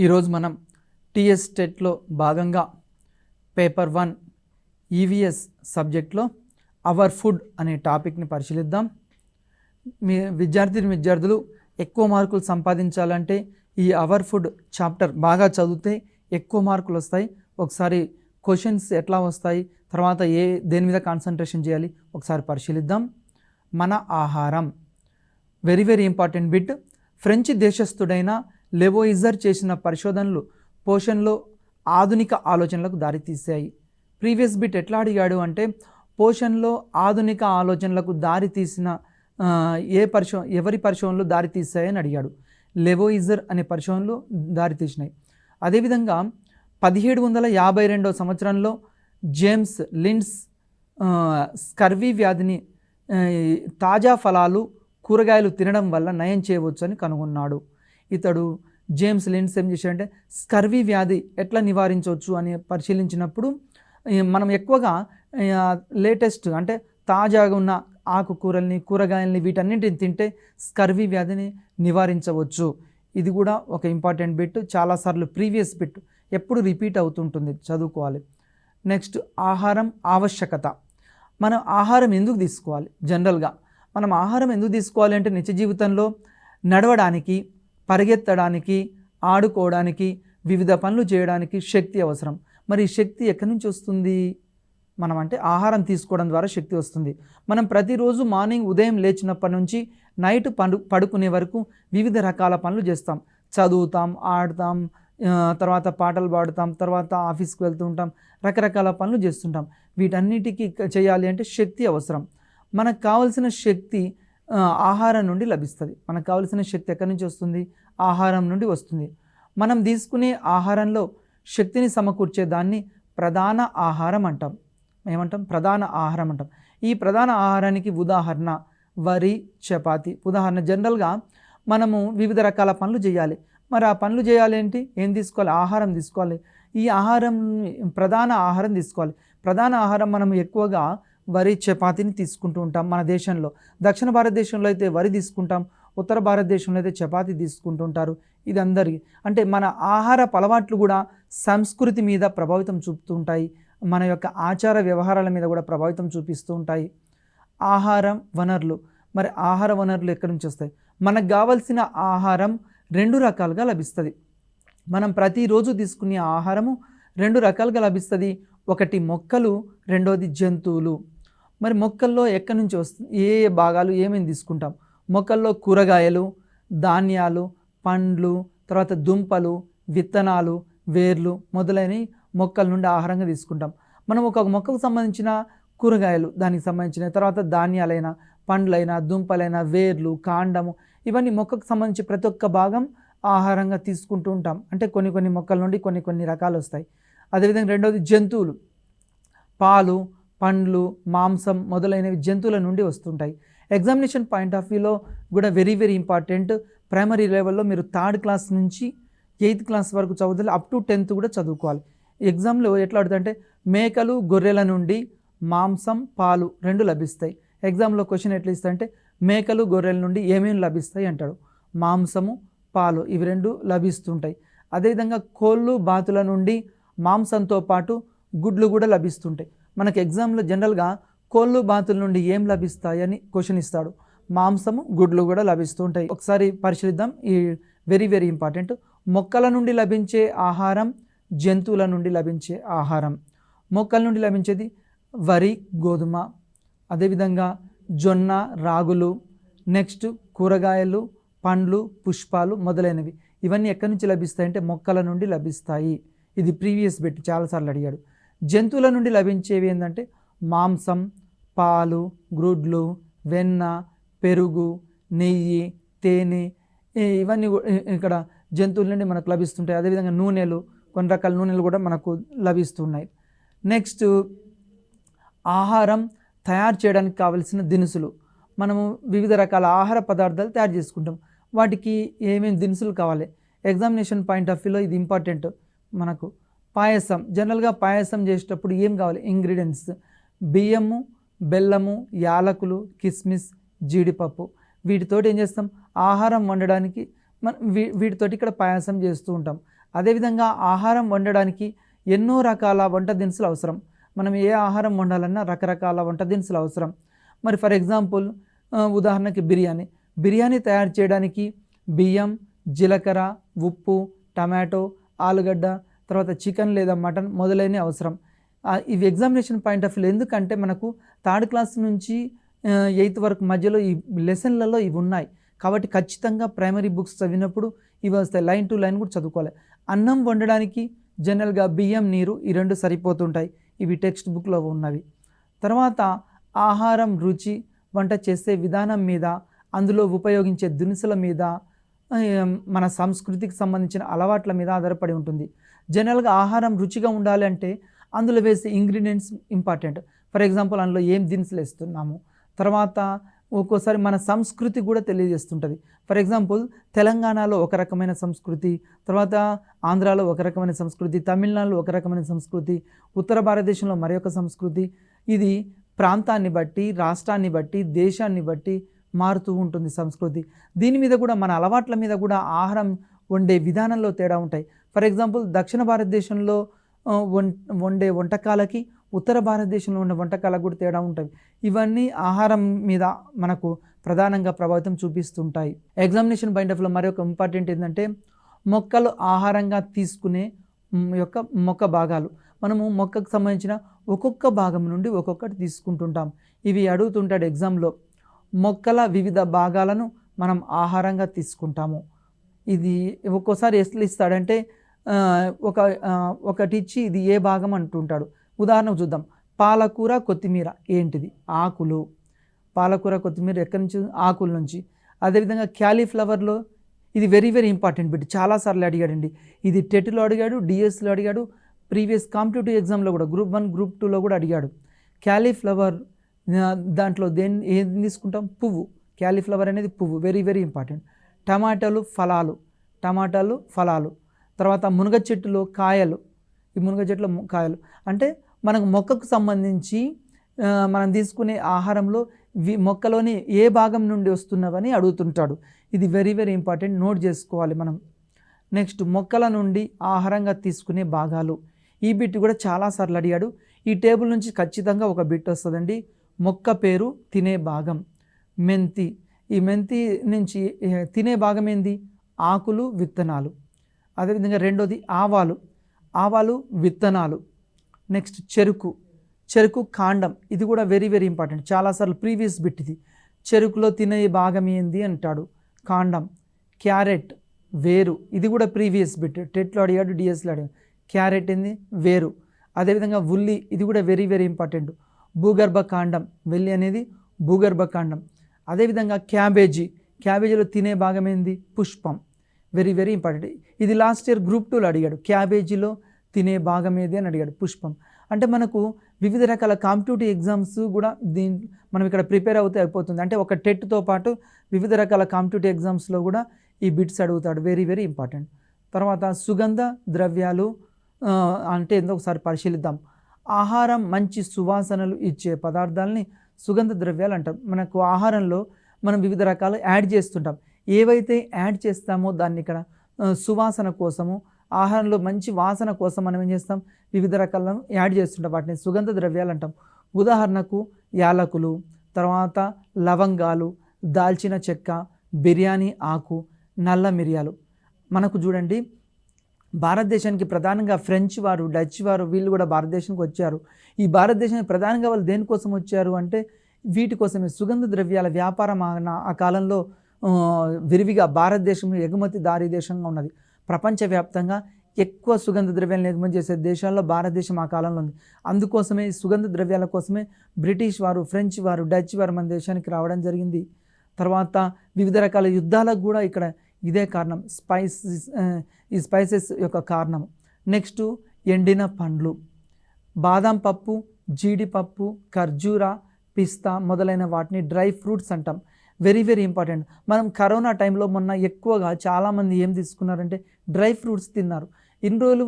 ఈరోజు మనం టీఎస్ టెట్లో భాగంగా పేపర్ 1 ఈవీఎస్ సబ్జెక్ట్లో అవర్ ఫుడ్ అనే టాపిక్ని పరిశీలిద్దాం. మీ విద్యార్థులు ఎక్కువ మార్కులు సంపాదించాలంటే ఈ అవర్ ఫుడ్ చాప్టర్ బాగా చదివితే ఎక్కువ మార్కులు వస్తాయి. ఒకసారి క్వశ్చన్స్ ఎట్లా వస్తాయి, తర్వాత దేని మీద కాన్సన్ట్రేషన్ చేయాలి ఒకసారి పరిశీలిద్దాం. మన ఆహారం very very important bit. French దేశస్థుడైన లెవోయిజర్ చేసిన పరిశోధనలు పోషణలో ఆధునిక ఆలోచనలకు దారితీశాయి. ప్రీవియస్ బిట్ ఎట్లా అడిగాడు అంటే పోషణలో ఆధునిక ఆలోచనలకు దారితీసిన ఎవరి పరిశోధనలు దారితీశాయని అడిగాడు. లెవోయిజర్ అనే పరిశోధనలు దారితీసినాయి. అదేవిధంగా 1752 సంవత్సరంలో జేమ్స్ లిండ్స్ స్కర్వీ వ్యాధిని తాజా ఫలాలు కూరగాయలు తినడం వల్ల నయం చేయవచ్చు అని కనుగొన్నాడు. ఇతడు జేమ్స్ లిండ్స్ ఏం చేశాడంటే స్కర్వీ వ్యాధి ఎట్లా నివారించవచ్చు అని పరిశీలించినప్పుడు మనం ఎక్కువగా లేటెస్ట్ అంటే తాజాగా ఉన్న ఆకుకూరల్ని కూరగాయల్ని వీటన్నింటిని తింటే స్కర్వీ వ్యాధిని నివారించవచ్చు. ఇది కూడా ఒక ఇంపార్టెంట్ బిట్, చాలాసార్లు ప్రీవియస్ బిట్ ఎప్పుడు రిపీట్ అవుతుంటుంది, చదువుకోవాలి. నెక్స్ట్ ఆహారం ఆవశ్యకత. మనం ఆహారం ఎందుకు తీసుకోవాలి? జనరల్గా మనం ఆహారం ఎందుకు తీసుకోవాలి అంటే నిత్య జీవితంలో నడవడానికి, పరిగెత్తడానికి, ఆడుకోవడానికి, వివిధ పనులు చేయడానికి శక్తి అవసరం. మరి ఈ శక్తి ఎక్కడి నుంచి వస్తుంది? మనం అంటే ఆహారం తీసుకోవడం ద్వారా శక్తి వస్తుంది. మనం ప్రతిరోజు మార్నింగ్ ఉదయం లేచినప్పటి నుంచి నైట్ పడుకునే వరకు వివిధ రకాల పనులు చేస్తాం. చదువుతాం, ఆడతాం, తర్వాత పాటలు పాడుతాం, తర్వాత ఆఫీస్కి వెళ్తూ ఉంటాం, రకరకాల పనులు చేస్తుంటాం. వీటన్నిటికీ చేయాలి అంటే శక్తి అవసరం. మనకు కావలసిన శక్తి ఆహారం నుండి లభిస్తుంది. మనకు కావలసిన శక్తి ఎక్కడి నుంచి వస్తుంది? ఆహారం నుండి వస్తుంది. మనం తీసుకునే ఆహారంలో శక్తిని సమకూర్చే దాన్ని ప్రధాన ఆహారం అంటాం. ఏమంటాం? ప్రధాన ఆహారం అంటాం. ఈ ప్రధాన ఆహారానికి ఉదాహరణ వరి, చపాతి. ఉదాహరణ జనరల్గా మనము వివిధ రకాల పనులు చేయాలి. మరి ఆ పనులు చేయాలి ఏంటి? ఏం తీసుకోవాలి? ఆహారం తీసుకోవాలి. ఈ ఆహారం ప్రధాన ఆహారం తీసుకోవాలి. ప్రధాన ఆహారం మనం ఎక్కువగా వరి, చపాతీని తీసుకుంటూ ఉంటాం మన దేశంలో. దక్షిణ భారతదేశంలో అయితే వరి తీసుకుంటాం, ఉత్తర భారతదేశంలో అయితే చపాతీ తీసుకుంటూ ఉంటారు. ఇది అందరికీ అంటే మన ఆహార అలవాట్లు కూడా సంస్కృతి మీద ప్రభావితం చూపుతూ ఉంటాయి, మన యొక్క ఆచార వ్యవహారాల మీద కూడా ప్రభావితం చూపిస్తూ ఉంటాయి. ఆహారం వనరులు. మరి ఆహార వనరులు ఎక్కడి నుంచి వస్తాయి? మనకు కావలసిన ఆహారం 2 రకాలుగా లభిస్తుంది. మనం ప్రతిరోజు తీసుకునే ఆహారము 2 రకాలుగా లభిస్తుంది. ఒకటి మొక్కలు, రెండోది జంతువులు. మరి మొక్కల్లో ఎక్కడి నుంచి వస్తుంది? ఏ భాగాలు ఏమేమి తీసుకుంటాం? మొక్కల్లో కూరగాయలు, ధాన్యాలు, పండ్లు, తర్వాత దుంపలు, విత్తనాలు, వేర్లు మొదలైనవి మొక్కల నుండి ఆహారంగా తీసుకుంటాం. మనం ఒక మొక్కకు సంబంధించిన కూరగాయలు, దానికి సంబంధించిన తర్వాత ధాన్యాలైనా, పండ్లైనా, దుంపలైనా, వేర్లు, కాండము, ఇవన్నీ మొక్కకు సంబంధించి ప్రతి ఒక్క భాగం ఆహారంగా తీసుకుంటూ ఉంటాం. అంటే కొన్ని మొక్కల నుండి కొన్ని రకాలు వస్తాయి. అదేవిధంగా రెండవది జంతువులు. పాలు, పండ్లు, మాంసం మొదలైనవి జంతువుల నుండి వస్తుంటాయి. ఎగ్జామినేషన్ పాయింట్ ఆఫ్ వ్యూలో కూడా వెరీ వెరీ ఇంపార్టెంట్. ప్రైమరీ లెవెల్లో మీరు 3rd క్లాస్ నుంచి 8th క్లాస్ వరకు చదువుతారు, అప్ టు 10th కూడా చదువుకోవాలి. ఎగ్జామ్లో ఎట్లా అడుగుతుందంటే మేకలు, గొర్రెల నుండి మాంసం, పాలు 2 లభిస్తాయి. ఎగ్జామ్లో క్వశ్చన్ ఎట్లా ఇస్తాయంటే మేకలు, గొర్రెల నుండి ఏమేమి లభిస్తాయి అంటాడు. మాంసము, పాలు ఇవి 2 లభిస్తుంటాయి. అదేవిధంగా కోళ్ళు, బాతుల నుండి మాంసంతో పాటు గుడ్లు కూడా లభిస్తుంటాయి. మనకు ఎగ్జామ్లో జనరల్గా కోళ్ళు, బాతుల నుండి ఏం లభిస్తాయని క్వశ్చన్ ఇస్తాడు. మాంసము, గుడ్లు కూడా లభిస్తూ ఉంటాయి. ఒకసారి పరిశీలిద్దాం. ఈ వెరీ వెరీ ఇంపార్టెంట్. మొక్కల నుండి లభించే ఆహారం, జంతువుల నుండి లభించే ఆహారం. మొక్కల నుండి లభించేది వరి, గోధుమ, అదేవిధంగా జొన్న, రాగులు, నెక్స్ట్ కూరగాయలు, పండ్లు, పుష్పాలు మొదలైనవి. ఇవన్నీ ఎక్కడి నుంచి లభిస్తాయంటే మొక్కల నుండి లభిస్తాయి. ఇది ప్రీవియస్ బిట్ చాలాసార్లు అడిగాడు. జంతువుల నుండి లభించేవి ఏంటంటే మాంసం, పాలు, గ్రుడ్లు, వెన్న, పెరుగు, నెయ్యి, తేనె, ఇవన్నీ ఇక్కడ జంతువుల నుండి మనకు లభిస్తుంటాయి. అదేవిధంగా నూనెలు, కొన్ని రకాల నూనెలు కూడా మనకు లభిస్తున్నాయి. నెక్స్ట్ ఆహారం తయారు చేయడానికి కావలసిన దినుసులు. మనము వివిధ రకాల ఆహార పదార్థాలు తయారు చేసుకుంటాం. వాటికి ఏమేమి దినుసులు కావాలి? ఎగ్జామినేషన్ పాయింట్ ఆఫ్ వ్యూలో ఇది ఇంపార్టెంట్. మనకు పాయసం, జనరల్గా పాయసం చేసేటప్పుడు ఏం కావాలి? ఇంగ్రీడియంట్స్ బియ్యము, బెల్లము, యాలకులు, కిస్మిస్, జీడిపప్పు. వీటితోటి ఏం చేస్తాం? ఆహారం వండడానికి వీటితోటి ఇక్కడ పాయసం చేస్తూ ఉంటాం. అదేవిధంగా ఆహారం వండడానికి ఎన్నో రకాల వంట దినుసులు అవసరం. మనం ఏ ఆహారం వండాలన్నా రకరకాల వంట దినుసులు అవసరం. మరి ఫర్ ఎగ్జాంపుల్ ఉదాహరణకి బిర్యానీ తయారు చేయడానికి బియ్యం, జీలకర్ర, ఉప్పు, టమాటో, ఆలుగడ్డ, తర్వాత చికెన్ లేదా మటన్ మొదలైనవి అవసరం. ఇవి ఎగ్జామినేషన్ పాయింట్ ఆఫ్ వ్యూ ఎందుకంటే మనకు 3rd క్లాస్ నుంచి 8th వరకు మధ్యలో ఈ లెసన్లలో ఇవి ఉన్నాయి. కాబట్టి ఖచ్చితంగా ప్రైమరీ బుక్స్ చదివినప్పుడు ఇవి వస్తాయి. లైన్ టు లైన్ కూడా చదువుకోవాలి. అన్నం వండడానికి జనరల్గా బియ్యం, నీరు ఈ 2 సరిపోతుంటాయి. ఇవి టెక్స్ట్ బుక్లో ఉన్నవి. తర్వాత ఆహారం రుచి, వంట చేసే విధానం మీద, అందులో ఉపయోగించే దినుసుల మీద, మన సంస్కృతికి సంబంధించిన అలవాట్ల మీద ఆధారపడి ఉంటుంది. జనరల్గా ఆహారం రుచిగా ఉండాలి అంటే అందులో వేసే ఇంగ్రీడియంట్స్ ఇంపార్టెంట్. ఫర్ ఎగ్జాంపుల్ అందులో ఏం దినుసులు వేస్తున్నాము, తర్వాత ఒక్కోసారి మన సంస్కృతి కూడా తెలియజేస్తుంటుంది. ఫర్ ఎగ్జాంపుల్ తెలంగాణలో ఒక రకమైన సంస్కృతి, తర్వాత ఆంధ్రాలో ఒక రకమైన సంస్కృతి, తమిళనాడులో ఒక రకమైన సంస్కృతి, ఉత్తర భారతదేశంలో మరొక సంస్కృతి. ఇది ప్రాంతాన్ని బట్టి, రాష్ట్రాన్ని బట్టి, దేశాన్ని బట్టి మారుతూ ఉంటుంది సంస్కృతి. దీని మీద కూడా మన అలవాట్ల మీద కూడా ఆహారం వండే విధానంలో తేడా ఉంటాయి. ఫర్ ఎగ్జాంపుల్ దక్షిణ భారతదేశంలో వండే వంటకాలకి ఉత్తర భారతదేశంలో ఉన్న వంటకాలకు కూడా తేడా ఉంటాయి. ఇవన్నీ ఆహారం మీద మనకు ప్రధానంగా ప్రభావితం చూపిస్తుంటాయి. ఎగ్జామినేషన్ పాయింట్ ఆఫ్ వ్యూలో మరొక ఇంపార్టెంట్ ఏంటంటే మొక్కలు ఆహారంగా తీసుకునే మొక్క భాగాలు. మనము మొక్కకు సంబంధించిన ఒక్కొక్క భాగం నుండి ఒక్కొక్కటి తీసుకుంటుంటాం. ఇవి అడుగుతుంటాడు ఎగ్జామ్లో. మొక్కల వివిధ భాగాలను మనం ఆహారంగా తీసుకుంటాము. ఇది ఒక్కోసారి ఎస్లు ఇస్తాడంటే ఒకటి ఇచ్చి ఇది ఏ భాగం అంటుంటాడు. ఉదాహరణకు చూద్దాం. పాలకూర, కొత్తిమీర ఏంటిది? ఆకులు. పాలకూర, కొత్తిమీర ఎక్కడి నుంచి? ఆకుల నుంచి. అదేవిధంగా క్యాలీఫ్లవర్లో ఇది వెరీ వెరీ ఇంపార్టెంట్ బిట్, చాలాసార్లు అడిగాడండి. ఇది టెట్లో అడిగాడు, డిఎస్లో అడిగాడు, ప్రీవియస్ కాంపిటేటివ్ ఎగ్జామ్లో కూడా గ్రూప్ 1, గ్రూప్ 2లో కూడా అడిగాడు. క్యాలీఫ్లవర్ దాంట్లో ఏం తీసుకుంటాం? పువ్వు. క్యాలీఫ్లవర్ అనేది పువ్వు, వెరీ వెరీ ఇంపార్టెంట్. టమాటాలు ఫలాలు. తర్వాత మునగ చెట్టులో కాయలు. ఈ మునగ చెట్టులో కాయలు అంటే మనకు మొక్కకు సంబంధించి మనం తీసుకునే ఆహారంలో మొక్కలోని ఏ భాగం నుండి వస్తున్నవని అడుగుతుంటాడు. ఇది వెరీ వెరీ ఇంపార్టెంట్, నోట్ చేసుకోవాలి మనం. నెక్స్ట్ మొక్కల నుండి ఆహారంగా తీసుకునే భాగాలు. ఈ బిట్ కూడా చాలాసార్లు అడిగాడు. ఈ టేబుల్ నుంచి ఖచ్చితంగా ఒక బిట్ వస్తుందండి. మొక్క పేరు, తినే భాగం. మెంతి. ఈ మెంతి నుంచి తినే భాగం ఏంది? ఆకులు, విత్తనాలు. అదేవిధంగా రెండోది ఆవాలు, విత్తనాలు. నెక్స్ట్ చెరుకు కాండం. ఇది కూడా వెరీ వెరీ ఇంపార్టెంట్, చాలాసార్లు ప్రీవియస్ బిట్ ఇది. చెరుకులో తినే భాగం ఏంది అంటాడు? కాండం. క్యారెట్, వేరు. ఇది కూడా ప్రీవియస్ బిట్, టెట్లో అడిగాడు, డిఎస్లో అడిగాడు. క్యారెట్ ఏంది? వేరు. అదేవిధంగా ఉల్లి, ఇది కూడా వెరీ వెరీ ఇంపార్టెంట్. భూగర్భ కాండం. వెల్లి అనేది భూగర్భ కాండం. అదేవిధంగా క్యాబేజీలో తినే భాగం ఏంది? పుష్పం. Very very important. ఇది లాస్ట్ ఇయర్ గ్రూప్ 2లో అడిగాడు. క్యాబేజీలో తినే భాగం ఏది అని అడిగాడు? పుష్పం. అంటే మనకు వివిధ రకాల కాంపిటేటివ్ ఎగ్జామ్స్ కూడా మనం ఇక్కడ ప్రిపేర్ అవుతే అయిపోతుంది. అంటే ఒక టెట్తో పాటు వివిధ రకాల కాంపిటేటివ్ ఎగ్జామ్స్లో కూడా ఈ బిట్స్ అడుగుతాడు, వెరీ వెరీ ఇంపార్టెంట్. తర్వాత సుగంధ ద్రవ్యాలు అంటే ఏందో ఒకసారి పరిశీలిద్దాం. ఆహారం మంచి సువాసనలు ఇచ్చే పదార్థాలని సుగంధ ద్రవ్యాలు అంటాం. మనకు ఆహారంలో మనం వివిధ రకాలు యాడ్ చేస్తుంటాం. ఏవైతే యాడ్ చేస్తామో దాన్ని ఇక్కడ సువాసన కోసము, ఆహారంలో మంచి వాసన కోసం మనం ఏం చేస్తాం? వివిధ రకాలను యాడ్ చేస్తుంటాం. వాటిని సుగంధ ద్రవ్యాలు అంటాం. ఉదాహరణకు యాలకులు, తర్వాత లవంగాలు, దాల్చిన చెక్క, బిర్యానీ ఆకు, నల్ల మిరియాలు. మనకు చూడండి, భారతదేశానికి ప్రధానంగా ఫ్రెంచ్ వారు, డచ్ వారు, వీళ్ళు కూడా భారతదేశానికి వచ్చారు. ఈ భారతదేశానికి ప్రధానంగా వాళ్ళు దేనికోసం వచ్చారు అంటే వీటి కోసమే. సుగంధ ద్రవ్యాల వ్యాపారం ఆ కాలంలో విరివిగా భారతదేశం ఎగుమతిదారీ దేశంగా ఉన్నది. ప్రపంచవ్యాప్తంగా ఎక్కువ సుగంధ ద్రవ్యాలను ఎగుమతి చేసే దేశాల్లో భారతదేశం ఆ కాలంలో ఉంది. అందుకోసమే ఈ సుగంధ ద్రవ్యాల కోసమే బ్రిటిష్ వారు, ఫ్రెంచ్ వారు, డచ్ వారు మన దేశానికి రావడం జరిగింది. తర్వాత వివిధ రకాల యుద్ధాలకు కూడా ఇక్కడ ఇదే కారణం, ఈ స్పైసెస్ యొక్క కారణం. నెక్స్ట్ ఎండిన పండ్లు, బాదం పప్పు, జీడిపప్పు, ఖర్జూర, పిస్తా మొదలైన వాటిని డ్రై ఫ్రూట్స్ అంటాం. Very very important. మనం కరోనా టైంలో మొన్న ఎక్కువగా చాలామంది ఏం తీసుకున్నారంటే డ్రై ఫ్రూట్స్ తిన్నారు. ఇన్ని రోజులు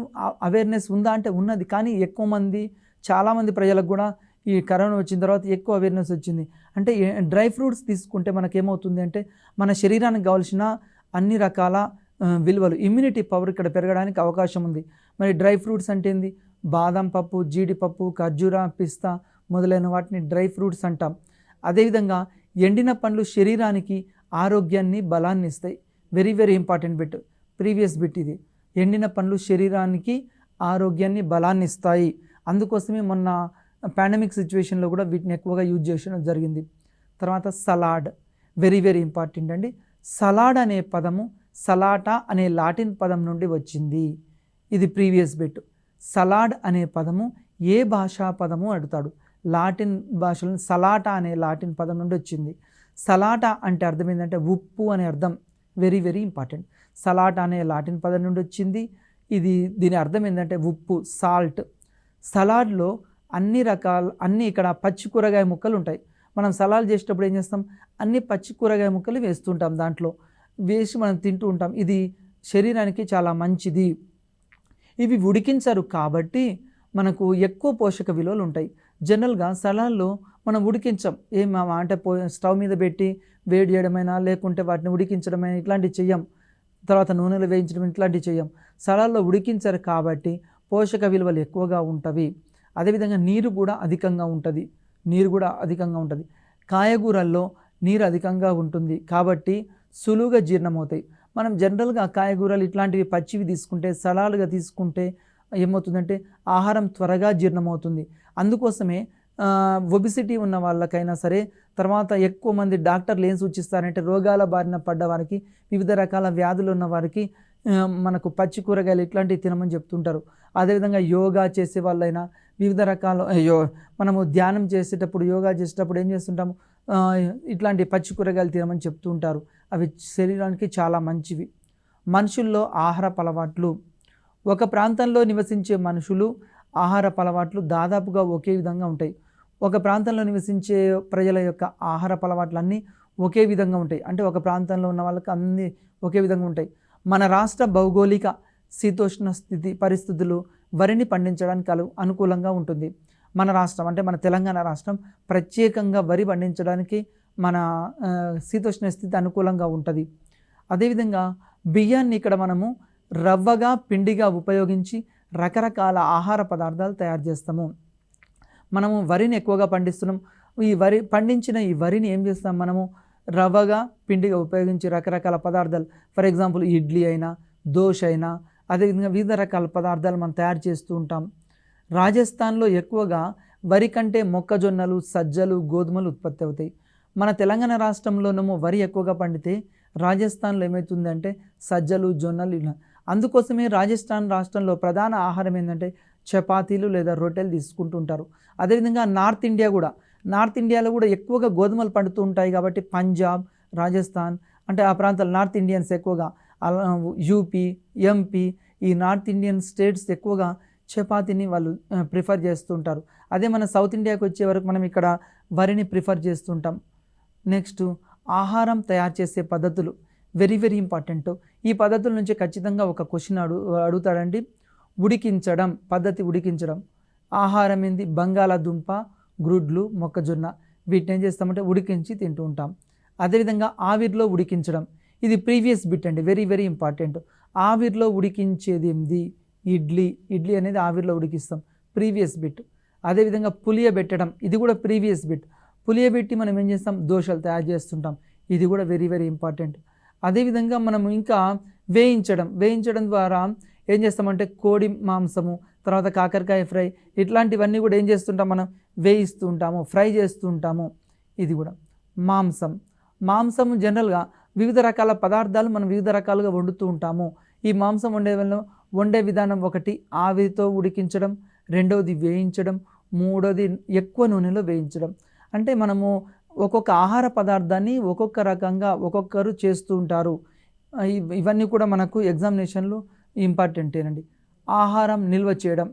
అవేర్నెస్ ఉందా అంటే ఉన్నది, కానీ ఎక్కువ మంది, చాలామంది ప్రజలకు కూడా ఈ కరోనా వచ్చిన తర్వాత ఎక్కువ అవేర్నెస్ వచ్చింది. అంటే డ్రై ఫ్రూట్స్ తీసుకుంటే మనకేమవుతుంది అంటే మన శరీరానికి కావాల్సిన అన్ని రకాల విలువలు, ఇమ్యూనిటీ పవర్ ఇక్కడ పెరగడానికి అవకాశం ఉంది. మరి డ్రై ఫ్రూట్స్ అంటే ఏంది? బాదం పప్పు, జీడిపప్పు, ఖర్జూర, పిస్తా మొదలైన వాటిని డ్రై ఫ్రూట్స్ అంటాం. అదేవిధంగా ఎండిన పండ్లు శరీరానికి ఆరోగ్యాన్ని, బలాన్ని ఇస్తాయి. Very very important bit, previous bit ఇది. ఎండిన పండ్లు శరీరానికి ఆరోగ్యాన్ని, బలాన్ని ఇస్తాయి. అందుకోసమే మొన్న పాండమిక్ సిచ్యువేషన్లో కూడా వీటిని ఎక్కువగా యూజ్ చేయడం జరిగింది. తర్వాత సలాడ్, వెరీ వెరీ ఇంపార్టెంట్ అండి. సలాడ్ అనే పదము సలాటా అనే లాటిన్ పదం నుండి వచ్చింది. ఇది ప్రీవియస్ బిట్. సలాడ్ అనే పదము ఏ భాషా పదము అడుగుతాడు. లాటిన్ భాషలో సలాటా అనే లాటిన్ పదం నుండి వచ్చింది. సలాటా అంటే అర్థం ఏంటంటే ఉప్పు అనే అర్థం. Very very important. సలాటా అనే లాటిన్ పదం నుండి వచ్చింది. దీని అర్థం ఏంటంటే ఉప్పు, సాల్ట్. సలాడ్లో అన్ని ఇక్కడ పచ్చి కూరగాయ ముక్కలు ఉంటాయి. మనం సలాడ్ చేసేటప్పుడు ఏం చేస్తాం? అన్ని పచ్చి కూరగాయ ముక్కలు వేస్తుంటాం, దాంట్లో వేసి మనం తింటూ ఉంటాం. ఇది శరీరానికి చాలా మంచిది. ఇవి ఉడికించరు కాబట్టి మనకు ఎక్కువ పోషక విలువలు ఉంటాయి. జనరల్గా సలాడ్లో మనం ఉడికించాం, అంటే స్టవ్ మీద పెట్టి వేడి చేయడమైనా లేకుంటే వాటిని ఉడికించడమైనా ఇట్లాంటివి చెయ్యం. తర్వాత నూనెలో వేయించడం ఇట్లాంటివి చెయ్యం. సలాడ్లో ఉడికించరు కాబట్టి పోషక విలువలు ఎక్కువగా ఉంటవి. అదేవిధంగా నీరు కూడా అధికంగా ఉంటుంది. కాయగూరల్లో నీరు అధికంగా ఉంటుంది కాబట్టి సులువుగా జీర్ణమవుతాయి. మనం జనరల్గా కాయగూరలు ఇట్లాంటివి పచ్చివి తీసుకుంటే, సలాడ్గా తీసుకుంటే ఏమవుతుందంటే ఆహారం త్వరగా జీర్ణమవుతుంది. అందుకోసమే ఒబిసిటీ ఉన్న వాళ్ళకైనా సరే, తర్వాత ఎక్కువ మంది డాక్టర్లు ఏం సూచిస్తారంటే రోగాల బారిన పడ్డ వారికి, వివిధ రకాల వ్యాధులు ఉన్న వారికి మనకు పచ్చి కూరగాయలు ఇట్లాంటివి తినమని చెప్తుంటారు. అదేవిధంగా యోగా చేసే వాళ్ళైనా వివిధ రకాల మనము ధ్యానం చేసేటప్పుడు, యోగా చేసేటప్పుడు ఏం చేస్తుంటాము? ఇట్లాంటి పచ్చి కూరగాయలు తినమని చెప్తూ ఉంటారు. అవి శరీరానికి చాలా మంచివి. మనుషుల్లో ఆహారపు అలవాట్లు, ఒక ప్రాంతంలో నివసించే మనుషులు ఆహారపు అలవాట్లు దాదాపుగా ఒకే విధంగా ఉంటాయి. ఒక ప్రాంతంలో నివసించే ప్రజల యొక్క ఆహారపు అలవాట్లు అన్నీ ఒకే విధంగా ఉంటాయి. అంటే ఒక ప్రాంతంలో ఉన్న వాళ్ళకి అన్నీ ఒకే విధంగా ఉంటాయి. మన రాష్ట్ర భౌగోళిక శీతోష్ణ స్థితి పరిస్థితులు వరిని పండించడానికి అనుకూలంగా ఉంటుంది. మన రాష్ట్రం అంటే మన తెలంగాణ రాష్ట్రం ప్రత్యేకంగా వరి పండించడానికి మన శీతోష్ణ స్థితి అనుకూలంగా ఉంటుంది. అదేవిధంగా బియ్యాన్ని ఇక్కడ మనము రవ్వగా, పిండిగా ఉపయోగించి రకరకాల ఆహార పదార్థాలు తయారు చేస్తాము. మనము వరిని ఎక్కువగా పండిస్తున్నాం. పండించిన ఈ వరిని ఏం చేస్తాం? మనము రవ్వగా, పిండిగా ఉపయోగించి రకరకాల పదార్థాలు, ఫర్ ఎగ్జాంపుల్ ఇడ్లీ అయినా, దోశ అయినా, అదేవిధంగా వివిధ రకాల పదార్థాలు మనం తయారు చేస్తూ ఉంటాం. రాజస్థాన్లో ఎక్కువగా వరి కంటే మొక్కజొన్నలు, సజ్జలు, గోధుమలు ఉత్పత్తి అవుతాయి. మన తెలంగాణ రాష్ట్రంలోనేమో వరి ఎక్కువగా పండితే రాజస్థాన్లో ఏమవుతుందంటే సజ్జలు, జొన్నలు ఇలా. అందుకోసమే రాజస్థాన్ రాష్ట్రంలో ప్రధాన ఆహారం ఏంటంటే చపాతీలు లేదా రొట్టెలు తీసుకుంటుంటారు. అదేవిధంగా నార్త్ ఇండియాలో కూడా ఎక్కువగా గోధుమలు పండుతూ ఉంటాయి కాబట్టి పంజాబ్, రాజస్థాన్ అంటే ఆ ప్రాంతాలు నార్త్ ఇండియన్స్ ఎక్కువగా, యూపీ, ఎంపీ ఈ నార్త్ ఇండియన్ స్టేట్స్ ఎక్కువగా చపాతీని వాళ్ళు ప్రిఫర్ చేస్తుంటారు. అదే మన సౌత్ ఇండియాకి వచ్చే వరకు మనం ఇక్కడ వరిని ప్రిఫర్ చేస్తుంటాం. నెక్స్ట్ ఆహారం తయారు చేసే పద్ధతులు వెరీ వెరీ ఇంపార్టెంట్. ఈ పద్ధతుల నుంచి ఖచ్చితంగా ఒక క్వశ్చన్ అడుగుతాడండి. ఉడికించడం ఆహారం ఏంది? బంగాళాదుంప, గ్రుడ్లు, మొక్కజొన్న వీటిని ఏం చేస్తామంటే ఉడికించి తింటూ ఉంటాం. అదేవిధంగా ఆవిరిలో ఉడికించడం, ఇది ప్రీవియస్ బిట్ అండి, వెరీ వెరీ ఇంపార్టెంట్. ఆవిరిలో ఉడికించేది ఏంది? ఇడ్లీ అనేది ఆవిరిలో ఉడికిస్తాం, ప్రీవియస్ బిట్. అదేవిధంగా పులియబెట్టడం, ఇది కూడా ప్రీవియస్ బిట్. పులియబెట్టి మనం ఏం చేస్తాం? దోశలు తయారు చేస్తుంటాం, ఇది కూడా వెరీ వెరీ ఇంపార్టెంట్. అదేవిధంగా మనం ఇంకా వేయించడం ద్వారా ఏం చేస్తామంటే కోడి మాంసము, తర్వాత కాకరకాయ ఫ్రై ఇట్లాంటివన్నీ కూడా ఏం చేస్తుంటాం? మనం వేయిస్తూ ఉంటాము, ఫ్రై చేస్తూ ఉంటాము. ఇది కూడా మాంసము జనరల్గా వివిధ రకాల పదార్థాలు మనం వివిధ రకాలుగా వండుతూ ఉంటాము. ఈ మాంసం వండే విధానం ఒకటి ఆవిరితో ఉడికించడం, రెండవది వేయించడం, మూడవది ఎక్కువ నూనెలో వేయించడం. అంటే మనము ఒక్కొక్క ఆహార పదార్థాన్ని ఒక్కొక్క రకంగా ఒక్కొక్కరు చేస్తూ ఉంటారు. ఇవన్నీ కూడా మనకు ఎగ్జామినేషన్లో ఇంపార్టెంటేనండి. ఆహారం నిల్వ చేయడం,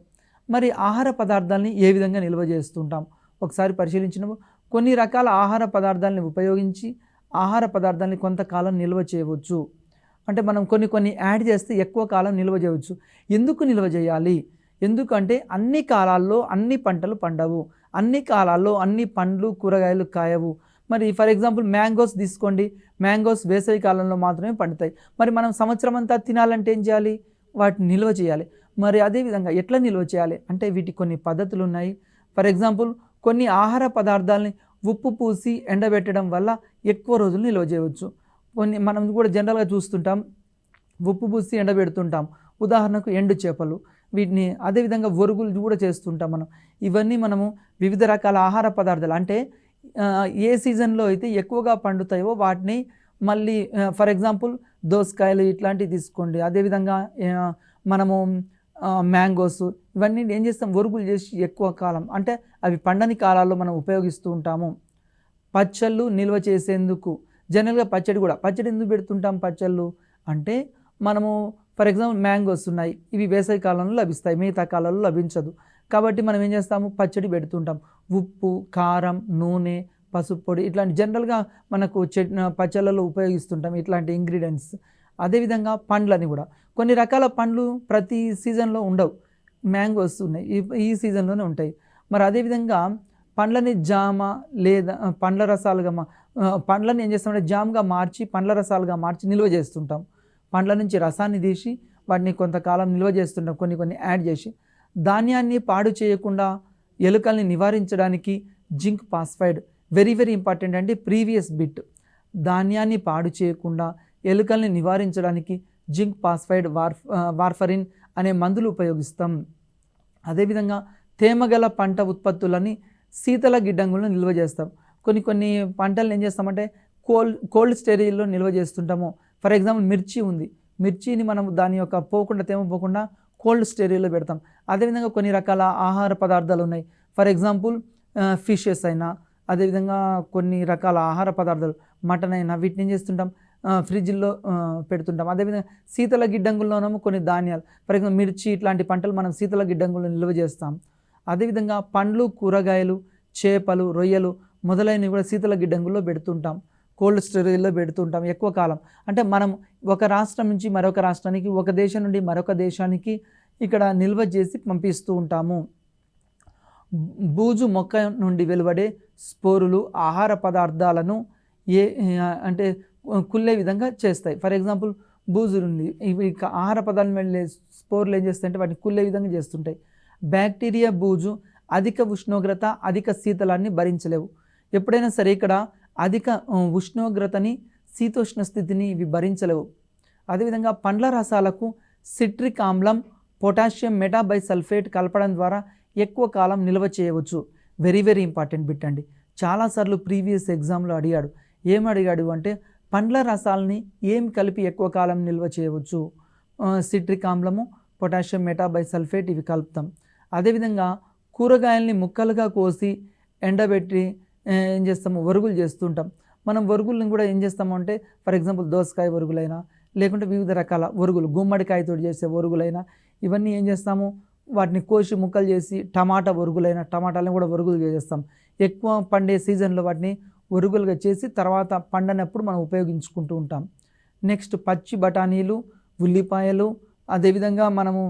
మరి ఆహార పదార్థాలని ఏ విధంగా నిల్వ చేస్తుంటాం ఒకసారి పరిశీలించినప్పుడు కొన్ని రకాల ఆహార పదార్థాలని ఉపయోగించి ఆహార పదార్థాలని కొంతకాలం నిల్వ చేయవచ్చు. అంటే మనం కొన్ని యాడ్ చేస్తే ఎక్కువ కాలం నిల్వ చేయవచ్చు. ఎందుకు నిల్వ చేయాలి? ఎందుకంటే అన్ని కాలాల్లో అన్ని పంటలు పండవు, అన్ని కాలాల్లో అన్ని పండ్లు కూరగాయలు కాయవు. మరి ఫర్ ఎగ్జాంపుల్ మ్యాంగోస్ తీసుకోండి, మ్యాంగోస్ వేసవి కాలంలో మాత్రమే పండుతాయి. మరి మనం సంవత్సరం అంతా తినాలంటే ఏం చేయాలి? వాటిని నిల్వ చేయాలి. మరి అదేవిధంగా ఎట్లా నిల్వ చేయాలి అంటే వీటికి కొన్ని పద్ధతులు ఉన్నాయి. ఫర్ ఎగ్జాంపుల్ కొన్ని ఆహార పదార్థాలని ఉప్పు పూసి ఎండబెట్టడం వల్ల ఎక్కువ రోజులు నిల్వ చేయవచ్చు. కొన్ని మనం కూడా జనరల్గా చూస్తుంటాం, ఉప్పు పూసి ఎండబెడుతుంటాం. ఉదాహరణకు ఎండు చేపలు, వీటిని అదేవిధంగా ఒరుగులు కూడా చేస్తుంటాం మనం. ఇవన్నీ మనము వివిధ రకాల ఆహార పదార్థాలు అంటే ఏ సీజన్లో అయితే ఎక్కువగా పండుతాయో వాటిని మళ్ళీ ఫర్ ఎగ్జాంపుల్ దోసకాయలు ఇట్లాంటివి తీసుకోండి. అదేవిధంగా మనము మ్యాంగోస్ ఇవన్నీ ఏం చేస్తాం, ఒరుగులు చేసి ఎక్కువ కాలం అంటే అవి పండని కాలాల్లో మనం ఉపయోగిస్తూ ఉంటాము. పచ్చళ్ళు నిల్వ చేసేందుకు జనరల్గా పచ్చడి ఎందుకు పెడుతుంటాం? పచ్చళ్ళు అంటే మనము ఫర్ ఎగ్జాంపుల్ మ్యాంగోస్ ఉన్నాయి, ఇవి వేసవి కాలంలో లభిస్తాయి, మిగతా కాలంలో లభించదు. కాబట్టి మనం ఏం చేస్తాము, పచ్చడి పెడుతుంటాం. ఉప్పు, కారం, నూనె, పసుపు పొడి ఇట్లాంటి జనరల్గా మనకు పచ్చళ్ళలో ఉపయోగిస్తుంటాం ఇట్లాంటి ఇంగ్రీడియంట్స్. అదేవిధంగా పండ్లని కూడా కొన్ని రకాల పండ్లు ప్రతి సీజన్లో ఉండవు. మ్యాంగోస్ ఉన్నాయి, ఈ సీజన్లోనే ఉంటాయి. మరి అదేవిధంగా పండ్లని జామ లేదా పండ్ల రసాలుగా పండ్లని ఏం చేస్తామంటే జామ్గా మార్చి పండ్ల రసాలుగా మార్చి నిల్వ చేస్తుంటాం. పండ్ల నుంచి రసాన్ని తీసి వాటిని కొంతకాలం నిల్వ చేస్తుంటాం, కొన్ని యాడ్ చేసి. ధాన్యాన్ని పాడు చేయకుండా ఎలుకల్ని నివారించడానికి జింక్ ఫాస్ఫైడ్ వెరీ ఇంపార్టెంట్ అండి. ప్రీవియస్ బిట్, ధాన్యాన్ని పాడు చేయకుండా ఎలుకల్ని నివారించడానికి జింక్ ఫాస్ఫైడ్ వార్ఫరిన్ అనే మందులు ఉపయోగిస్తాం. అదేవిధంగా తేమగల పంట ఉత్పత్తులని శీతల గిడ్డంగుల్లో నిల్వ చేస్తాం. కొన్ని పంటలను ఏం చేస్తామంటే కోల్డ్ స్టోరేజ్లో నిల్వ చేస్తుంటాము. ఫర్ ఎగ్జాంపుల్ మిర్చి ఉంది, మిర్చిని మనం దాని యొక్క తేమ పోకుండా కోల్డ్ స్టోరేజ్లో పెడతాం. అదేవిధంగా కొన్ని రకాల ఆహార పదార్థాలు ఉన్నాయి. ఫర్ ఎగ్జాంపుల్ ఫిషెస్ అయినా, అదేవిధంగా కొన్ని రకాల ఆహార పదార్థాలు మటన్ అయినా వీటిని ఏం చేస్తుంటాం, ఫ్రిడ్జ్లో పెడుతుంటాం. అదేవిధంగా శీతల గిడ్డంగుల్లోనేమో కొన్ని ధాన్యాలు ఫర్ ఎగ్జాంపుల్ మిర్చి ఇట్లాంటి పంటలు మనం శీతల గిడ్డంగుల్లో నిల్వ చేస్తాం. అదేవిధంగా పండ్లు, కూరగాయలు, చేపలు, రొయ్యలు మొదలైనవి కూడా శీతల గిడ్డంగుల్లో పెడుతుంటాం, కోల్డ్ స్టోరేజ్లో పెడుతుంటాం ఎక్కువ కాలం. అంటే మనం ఒక రాష్ట్రం నుంచి మరొక రాష్ట్రానికి, ఒక దేశం నుండి మరొక దేశానికి ఇక్కడ నిల్వ చేసి పంపిస్తూ ఉంటాము. బూజు మొక్క నుండి వెలువడే స్పోరులు ఆహార పదార్థాలను అంటే కుళ్ళే విధంగా చేస్తాయి. ఫర్ ఎగ్జాంపుల్ బూజు ఉంది, ఇవి ఆహార పదార్థాలు వెళ్ళే స్పోర్లు ఏం చేస్తాయంటే వాటిని కుళ్ళే విధంగా చేస్తుంటాయి. బ్యాక్టీరియా బూజు అధిక ఉష్ణోగ్రత, అధిక శీతలాన్ని భరించలేవు. ఎప్పుడైనా సరే ఇక్కడ అధిక ఉష్ణోగ్రతని, శీతోష్ణ స్థితిని ఇవి భరించలేవు. అదేవిధంగా పండ్ల రసాలకు సిట్రిక్ ఆమ్లం, పొటాషియం మెటాబైసల్ఫేట్ కలపడం ద్వారా ఎక్కువ కాలం నిల్వ చేయవచ్చు. వెరీ ఇంపార్టెంట్ బిట్ అండి. చాలాసార్లు ప్రీవియస్ ఎగ్జామ్లో అడిగాడు. ఏమడిగాడు అంటే పండ్ల రసాలని ఏం కలిపి ఎక్కువ కాలం నిల్వ చేయవచ్చు? సిట్రిక్ ఆమ్లము, పొటాషియం మెటాబైసల్ఫేట్ ఇవి కలుపుతాం. అదేవిధంగా కూరగాయల్ని ముక్కలుగా కోసి ఎండబెట్టి ఏం చేస్తాము, ఒరుగులు చేస్తుంటాం. మనం ఒరుగులను కూడా ఏం చేస్తాము అంటే ఫర్ ఎగ్జాంపుల్ దోసకాయ ఒరుగులైనా, లేకుంటే వివిధ రకాల ఒరుగులు, గుమ్మడికాయతో చేసే ఒరుగులైనా ఇవన్నీ ఏం చేస్తాము, వాటిని కోసి ముక్కలు చేసి టమాటా ఒరుగులైనా టమాటాలను కూడా ఒరుగులు చేస్తాం. ఎక్కువ పండే సీజన్లో వాటిని ఒరుగులుగా చేసి తర్వాత పండనప్పుడు మనం ఉపయోగించుకుంటూ ఉంటాం. నెక్స్ట్ పచ్చి బఠానీలు, ఉల్లిపాయలు, అదేవిధంగా మనము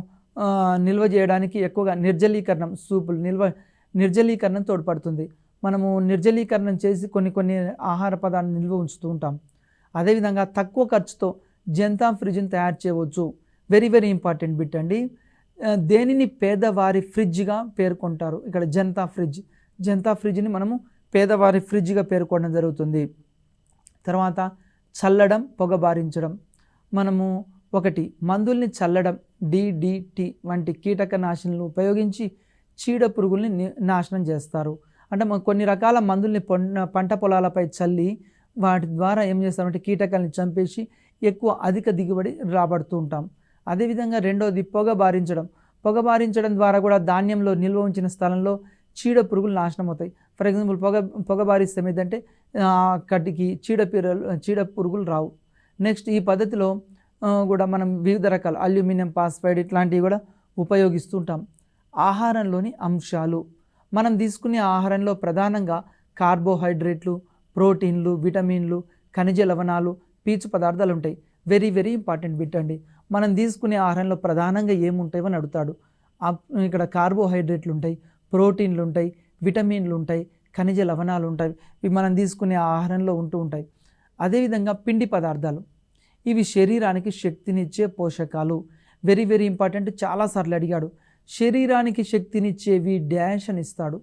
నిల్వ చేయడానికి ఎక్కువగా నిర్జలీకరణం, సూపులు నిర్జలీకరణం తోడ్పడుతుంది. మనము నిర్జలీకరణం చేసి కొన్ని ఆహార పదార్థాలను నిల్వ ఉంచుతూ ఉంటాం. అదేవిధంగా తక్కువ ఖర్చుతో జంతా ఫ్రిడ్జ్ని తయారు చేయవచ్చు. వెరీ ఇంపార్టెంట్ బిట్ అండి. దేనిని పేదవారి ఫ్రిడ్జ్గా పేర్కొంటారు? ఇక్కడ జంతా ఫ్రిడ్జ్ని మనము పేదవారి ఫ్రిడ్జ్గా పేర్కొనడం జరుగుతుంది. తర్వాత చల్లడం, పొగబారించడం. మనము ఒకటి మందుల్ని చల్లడం, DDT వంటి కీటకనాశినులు ఉపయోగించి చీడ పురుగుల్ని నాశనం చేస్తారు. అంటే కొన్ని రకాల మందుల్ని పంట పొలాలపై చల్లి వాటి ద్వారా ఏం చేస్తామంటే కీటకాలని చంపేసి అధిక దిగుబడి రాబడుతూ ఉంటాం. అదేవిధంగా రెండోది పొగబారించడం ద్వారా కూడా ధాన్యంలో నిల్వ ఉంచిన స్థలంలో చీడ పురుగులు నాశనం అవుతాయి. ఫర్ ఎగ్జాంపుల్ పొగబారిస్తే ఏదంటే కటికి చీడ పురుగులు రావు. నెక్స్ట్ ఈ పద్ధతిలో కూడా మనం వివిధ రకాల అల్యూమినియం ఫాస్ఫైడ్ ఇట్లాంటివి కూడా ఉపయోగిస్తుంటాం. ఆహారంలోని అంశాలు, మనం తీసుకునే ఆహారంలో ప్రధానంగా కార్బోహైడ్రేట్లు, ప్రోటీన్లు, విటమిన్లు, ఖనిజ లవణాలు, పీచు పదార్థాలు ఉంటాయి. వెరీ ఇంపార్టెంట్ బిట్ అండి. మనం తీసుకునే ఆహారంలో ప్రధానంగా ఏముంటాయో అని అడుగుతాడు. ఇక్కడ కార్బోహైడ్రేట్లు ఉంటాయి, ప్రోటీన్లు ఉంటాయి, విటమిన్లు ఉంటాయి, ఖనిజ లవణాలు ఉంటాయి. ఇవి మనం తీసుకునే ఆహారంలో ఉంటూ ఉంటాయి. అదేవిధంగా పిండి పదార్థాలు, ఇవి శరీరానికి శక్తినిచ్చే పోషకాలు. వెరీ వెరీ ఇంపార్టెంట్, చాలాసార్లు అడిగాడు. శరీరానికి శక్తినిచ్చేవి డాష్ అని ఇస్తాడు.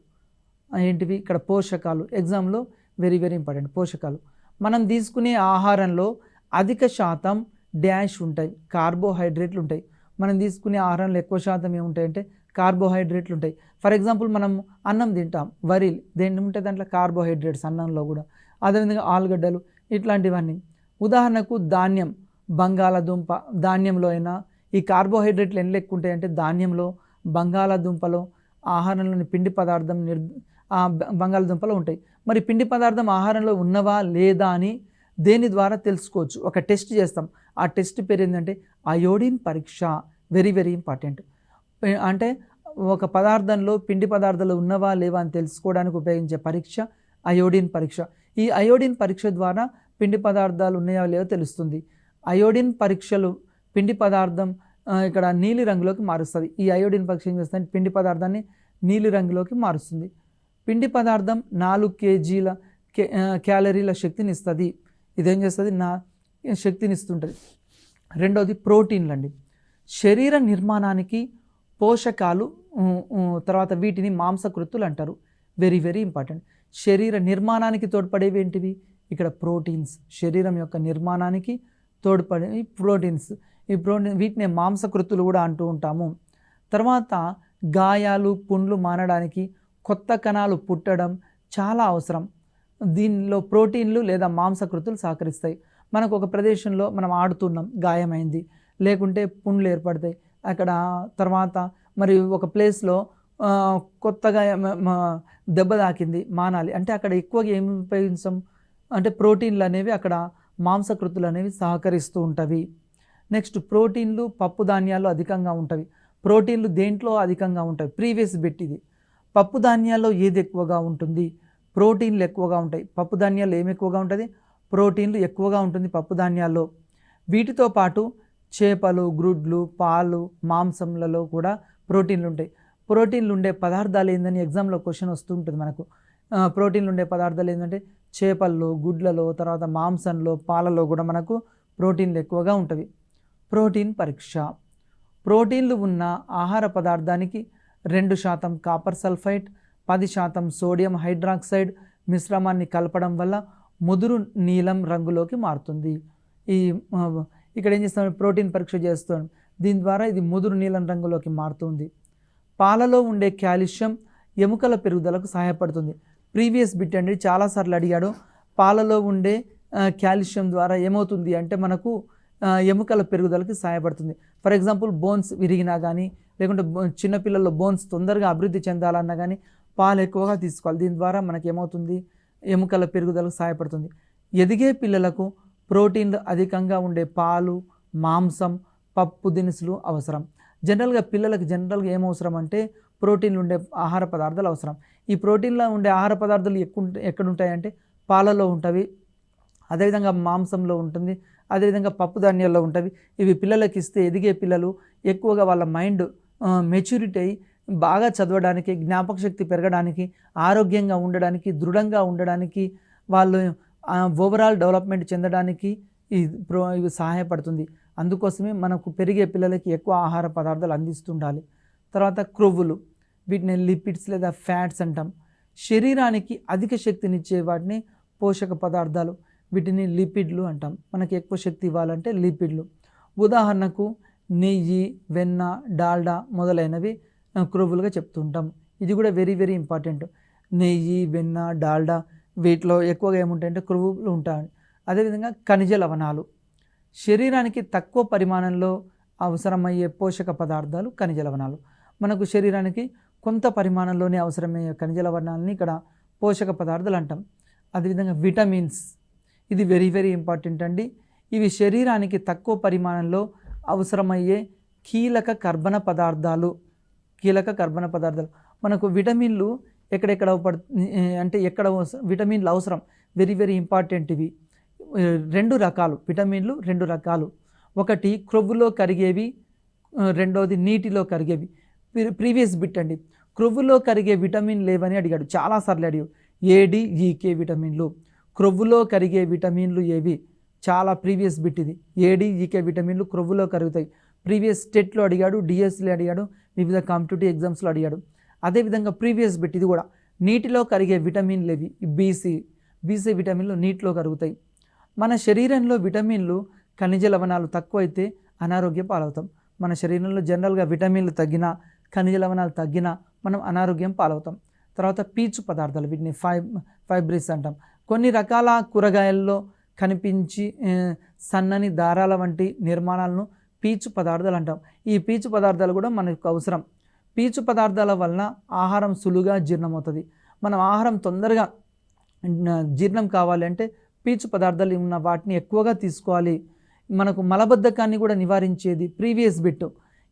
ఏంటివి? ఇక్కడ పోషకాలు. ఎగ్జామ్లో వెరీ వెరీ ఇంపార్టెంట్ పోషకాలు. మనం తీసుకునే ఆహారంలో అధిక శాతం డాష్ ఉంటాయి, కార్బోహైడ్రేట్లు ఉంటాయి. మనం తీసుకునే ఆహారంలో ఎక్కువ శాతం ఏముంటాయంటే కార్బోహైడ్రేట్లు ఉంటాయి. ఫర్ ఎగ్జాంపుల్ మనం అన్నం తింటాం, వరిలు దేని ఉంటాయి, దాంట్లో కార్బోహైడ్రేట్స్ అన్నంలో కూడా. అదేవిధంగా ఆలుగడ్డలు ఇట్లాంటివన్నీ. ఉదాహరణకు ధాన్యం, బంగాళాదుంప, ధాన్యంలో అయినా ఈ కార్బోహైడ్రేట్లు ఎన్ని ఎక్కువ ఉంటాయంటే ధాన్యంలో, బంగాళాదుంపలో, ఆహారంలోని పిండి పదార్థం బంగాళాదుంపలో ఉంటాయి. మరి పిండి పదార్థం ఆహారంలో ఉన్నవా లేదా అని దేని ద్వారా తెలుసుకోవచ్చు? ఒక టెస్ట్ చేస్తాం. ఆ టెస్ట్ పేరు ఏంటంటే అయోడిన్ పరీక్ష. Very very important. అంటే ఒక పదార్థంలో పిండి పదార్థాలు ఉన్నవా లేవా అని తెలుసుకోవడానికి ఉపయోగించే పరీక్ష అయోడిన్ పరీక్ష. ఈ అయోడిన్ పరీక్ష ద్వారా పిండి పదార్థాలు ఉన్నాయా లేవో తెలుస్తుంది. అయోడిన్ పరీక్షలు పిండి పదార్థం ఇక్కడ నీలి రంగులోకి మారుస్తుంది. ఈ అయోడిన్ పరీక్ష ఏం చేస్తుంది? పిండి పదార్థాన్ని నీలి రంగులోకి మారుస్తుంది. పిండి పదార్థం 4 kg క్యాలరీల శక్తిని ఇస్తుంది. ఇదేం చేస్తుంది? శక్తిని ఇస్తుంటుంది. రెండోది ప్రోటీన్లు అండి. శరీర నిర్మాణానికి పోషకాలు, తర్వాత వీటిని మాంసకృతులు అంటారు. Very very important. శరీర నిర్మాణానికి తోడ్పడేవి ఏంటివి? ఇక్కడ ప్రోటీన్స్. శరీరం యొక్క నిర్మాణానికి తోడ్పడే ప్రోటీన్స్. ఈ ప్రోటీన్ వీటిని మాంసకృతులు కూడా అంటూ ఉంటాము. తర్వాత గాయాలు, పుండ్లు మానడానికి, కొత్త కణాలు పుట్టడం చాలా అవసరం. దీనిలో ప్రోటీన్లు లేదా మాంసకృతులు సహకరిస్తాయి. మనకు ఒక ప్రదేశంలో మనం ఆడుతున్నాం, గాయమైంది, లేకుంటే పుండ్లు ఏర్పడతాయి అక్కడ. తర్వాత మరి ఒక ప్లేస్లో కొత్తగా దెబ్బ తాకింది, మానాలి అంటే అక్కడ ఎక్కువగా ఏమి ఉపయోగించాం అంటే ప్రోటీన్లు అనేవి, అక్కడ మాంసకృతులు అనేవి సహకరిస్తూ ఉంటవి. నెక్స్ట్ ప్రోటీన్లు పప్పు ధాన్యాల్లో అధికంగా ఉంటవి. ప్రోటీన్లు దేంట్లో అధికంగా ఉంటాయి? ప్రీవియస్ బిట్ ఇది. పప్పు ధాన్యాల్లో ఏది ఎక్కువగా ఉంటుంది? ప్రోటీన్లు ఎక్కువగా ఉంటాయి. పప్పు ధాన్యాల్లో ఏమి ఎక్కువగా ఉంటుంది? ప్రోటీన్లు ఎక్కువగా ఉంటుంది పప్పు ధాన్యాల్లో. వీటితో పాటు చేపలు, గ్రుడ్లు, పాలు, మాంసంలలో కూడా ప్రోటీన్లు ఉంటాయి. ప్రోటీన్లు ఉండే పదార్థాలు ఏందని ఎగ్జామ్లో క్వశ్చన్ వస్తుంటుంది మనకు. ప్రోటీన్లు ఉండే పదార్థాలు ఏంటంటే చేపల్లో, గుడ్లలో, తర్వాత మాంసంలో, పాలలో కూడా మనకు ప్రోటీన్లు ఎక్కువగా ఉంటవి. ప్రోటీన్ పరీక్ష. ప్రోటీన్లు ఉన్న ఆహార పదార్థానికి 2% కాపర్ సల్ఫైట్, 10% సోడియం హైడ్రాక్సైడ్ మిశ్రమాన్ని కలపడం వల్ల ముదురు నీలం రంగులోకి మారుతుంది. ఇక్కడ ఏం చేస్తాం? ప్రోటీన్ పరీక్ష చేస్తాం. దీని ద్వారా ఇది ముదురు నీలం రంగులోకి మారుతుంది. పాలలో ఉండే కాల్షియం ఎముకల పెరుగుదలకు సహాయపడుతుంది. ప్రీవియస్ బిట్ అండి, చాలాసార్లు అడిగాడు. పాలలో ఉండే కాల్షియం ద్వారా ఏమవుతుంది అంటే మనకు ఎముకల పెరుగుదలకి సహాయపడుతుంది. ఫర్ ఎగ్జాంపుల్ బోన్స్ విరిగినా కానీ, లేకుంటే చిన్నపిల్లల్లో బోన్స్ తొందరగా అభివృద్ధి చెందాలన్నా కానీ పాలు ఎక్కువగా తీసుకోవాలి. దీని ద్వారా మనకి ఏమవుతుంది? ఎముకల పెరుగుదలకు సహాయపడుతుంది. ఎదిగే పిల్లలకు ప్రోటీన్లు అధికంగా ఉండే పాలు, మాంసం, పప్పు దినుసులు అవసరం. జనరల్గా పిల్లలకు ఏం అవసరం అంటే ప్రోటీన్లు ఉండే ఆహార పదార్థాలు అవసరం. ఈ ప్రోటీన్లో ఉండే ఆహార పదార్థాలు ఎక్కడ ఉంటాయంటే పాలలో ఉంటవి, అదేవిధంగా మాంసంలో ఉంటుంది, అదేవిధంగా పప్పు ధాన్యాల్లో ఉంటవి. ఇవి పిల్లలకి ఇస్తే ఎదిగే పిల్లలు ఎక్కువగా వాళ్ళ మైండ్ మెచ్యూరిటీ అయ్యి బాగా చదవడానికి, జ్ఞాపక శక్తి పెరగడానికి, ఆరోగ్యంగా ఉండడానికి, దృఢంగా ఉండడానికి, వాళ్ళు ఓవరాల్ డెవలప్మెంట్ చెందడానికి ఇవి సహాయపడుతుంది. అందుకోసమే మనకు పెరిగే పిల్లలకి ఎక్కువ ఆహార పదార్థాలు అందిస్తుండాలి. తర్వాత క్రొవ్వులు, వీటిని లిపిడ్స్ లేదా ఫ్యాట్స్ అంటాం. శరీరానికి అధిక శక్తినిచ్చే వాటిని పోషక పదార్థాలు, వీటిని లిపిడ్లు అంటాం. మనకి ఎక్కువ శక్తి ఇవ్వాలంటే లిపిడ్లు. ఉదాహరణకు నెయ్యి, వెన్న, డాల్డా మొదలైనవి క్రొవ్వులుగా చెప్తుంటాం. ఇది కూడా వెరీ వెరీ ఇంపార్టెంట్. నెయ్యి, వెన్న, డాల్డా వీటిలో ఎక్కువగా ఏముంటాయంటే క్రొవ్వులు ఉంటాయి. అదేవిధంగా ఖనిజ లవణాలు. శరీరానికి తక్కువ పరిమాణంలో అవసరమయ్యే పోషక పదార్థాలు ఖనిజ లవణాలు. మనకు శరీరానికి కొంత పరిమాణంలోనే అవసరమయ్యే ఖనిజ లవణాలని ఇక్కడ పోషక పదార్థాలు అంటాం. అదేవిధంగా విటమిన్స్, ఇది వెరీ వెరీ ఇంపార్టెంట్ అండి. ఇవి శరీరానికి తక్కువ పరిమాణంలో అవసరమయ్యే కీలక కర్బన పదార్థాలు. మనకు విటమిన్లు ఎక్కడెక్కడ అంటే ఎక్కడ విటమిన్లు అవసరం, వెరీ వెరీ ఇంపార్టెంట్. ఇవి 2 రకాలు విటమిన్లు, 2 రకాలు. ఒకటి క్రొవ్వులో కరిగేవి, రెండోది నీటిలో కరిగేవి. ప్రీవియస్ బిట్ అండి, క్రొవ్వులో కరిగే విటమిన్ లేవని అడిగాడు, చాలాసార్లు అడిగాడు. ఏడిఈకే విటమిన్లు. క్రొవ్వులో కరిగే విటమిన్లు ఏవి? చాలా ప్రీవియస్ బిట్ ఇది. ఏడి, ఈకే విటమిన్లు క్రొవ్వులో కరుగుతాయి. ప్రీవియస్ స్టేట్లో అడిగాడు, డిఎస్లో అడిగాడు, వివిధ కాంపిటేటివ్ ఎగ్జామ్స్లో అడిగాడు. అదేవిధంగా ప్రీవియస్ బిట్ ఇది కూడా, నీటిలో కరిగే విటమిన్లు ఏవి? బీసీ విటమిన్లు నీటిలో కరుగుతాయి. మన శరీరంలో విటమిన్లు, ఖనిజ లవణాలు తక్కువైతే అనారోగ్య పాలవుతాం. మన శరీరంలో జనరల్గా విటమిన్లు తగ్గినా, ఖనిజ లవణాలు తగ్గినా మనం అనారోగ్యం పాలవుతాం. తర్వాత పీచు పదార్థాలు, వీటిని ఫైబ్రిస్ అంటాం. కొన్ని రకాల కూరగాయల్లో కనిపించి సన్నని దారాల వంటి నిర్మాణాలను పీచు పదార్థాలు అంటాం. ఈ పీచు పదార్థాలు కూడా మనకు అవసరం. పీచు పదార్థాల వలన ఆహారం సులువుగా జీర్ణమవుతుంది. మనం ఆహారం తొందరగా జీర్ణం కావాలి అంటే పీచు పదార్థాలు ఉన్న వాటిని ఎక్కువగా తీసుకోవాలి. మనకు మలబద్ధకాన్ని కూడా నివారించేది ప్రీవియస్ బిట్.